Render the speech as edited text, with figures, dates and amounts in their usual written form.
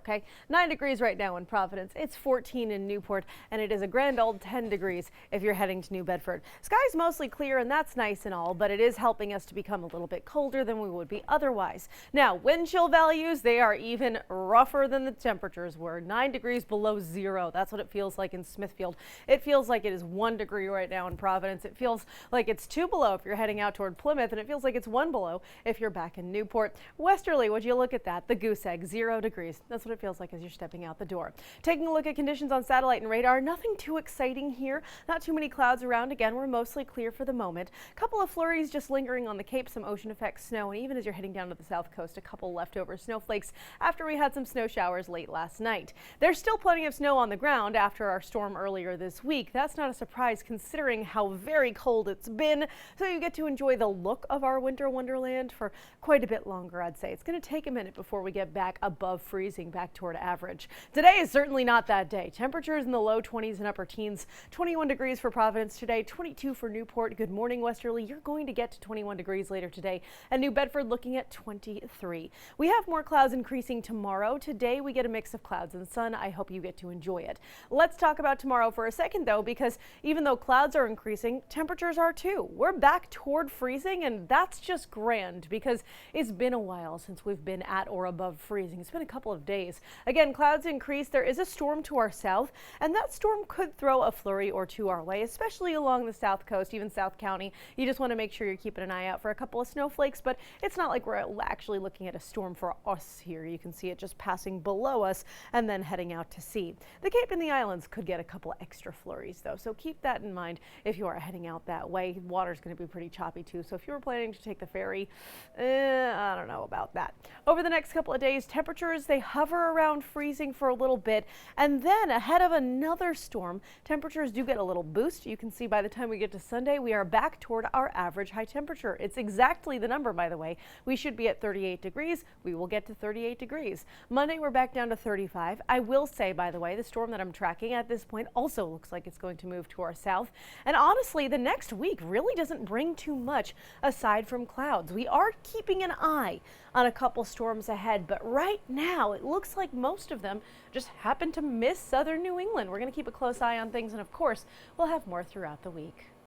Okay, 9 degrees right now in Providence. It's 14 in Newport, and it is a grand old 10 degrees if you're heading to New Bedford. Sky's mostly clear, and that's nice and all, but it is helping us to become a little bit colder than we would be otherwise. Now, wind chill values, they are even rougher than the temperatures were. 9 degrees below zero. That's what it feels like in Smithfield. It feels like it is 1 degree right now in Providence. It feels like it's 2 below if you're heading out toward Plymouth, and it feels like it's 1 below if you're back in Newport. Westerly, would you look at that? The goose egg, 0 degrees. That's what it feels like as you're stepping out the door. Taking a look at conditions on satellite and radar, nothing too exciting here. Not too many clouds around. Again, we're mostly clear for the moment. A couple of flurries just lingering on the Cape, some ocean effect snow, and even as you're heading down to the south coast, a couple leftover snowflakes after we had some snow showers late last night. There's still plenty of snow on the ground after our storm earlier this week. That's not a surprise considering how very cold it's been, so you get to enjoy the look of our winter wonderland for quite a bit longer, I'd say. It's going to take a minute before we get back above freezing, back toward average. Today is certainly not that day. Temperatures in the low 20s and upper teens. 21 degrees for Providence today, 22 for Newport. Good morning, Westerly. You're going to get to 21 degrees later today, and New Bedford looking at 23. We have more clouds increasing tomorrow. Today we get a mix of clouds and sun. I hope you get to enjoy it. Let's talk about tomorrow for a second, though, because even though clouds are increasing, temperatures are too. We're back toward freezing, and that's just grand because it's been a while since we've been at or above freezing. It's been a couple of days. Again, clouds increase. There is a storm to our south, and that storm could throw a flurry or two our way, especially along the south coast, even South County. You just want to make sure you're keeping an eye out for a couple of snowflakes, but it's not like we're actually looking at a storm for us here. You can see it just passing below us and then heading out to sea. The Cape and the islands could get a couple extra flurries, though, so keep that in mind if you are heading out that way. Water's going to be pretty choppy, too, so if you were planning to take the ferry, I don't know about that. Over the next couple of days, temperatures, they hover around freezing for a little bit, and then ahead of another storm, temperatures do get a little boost. You can see by the time we get to Sunday, we are back toward our average high temperature. It's exactly the number, by the way. We should be at 38 degrees. We will get to 38 degrees. Monday, we're back down to 35. I will say, by the way, the storm that I'm tracking at this point also looks like it's going to move to our south. And honestly, the next week really doesn't bring too much aside from clouds. We are keeping an eye on a couple storms ahead, but right now it looks like most of them just happen to miss southern New England. We're going to keep a close eye on things, and of course, we'll have more throughout the week.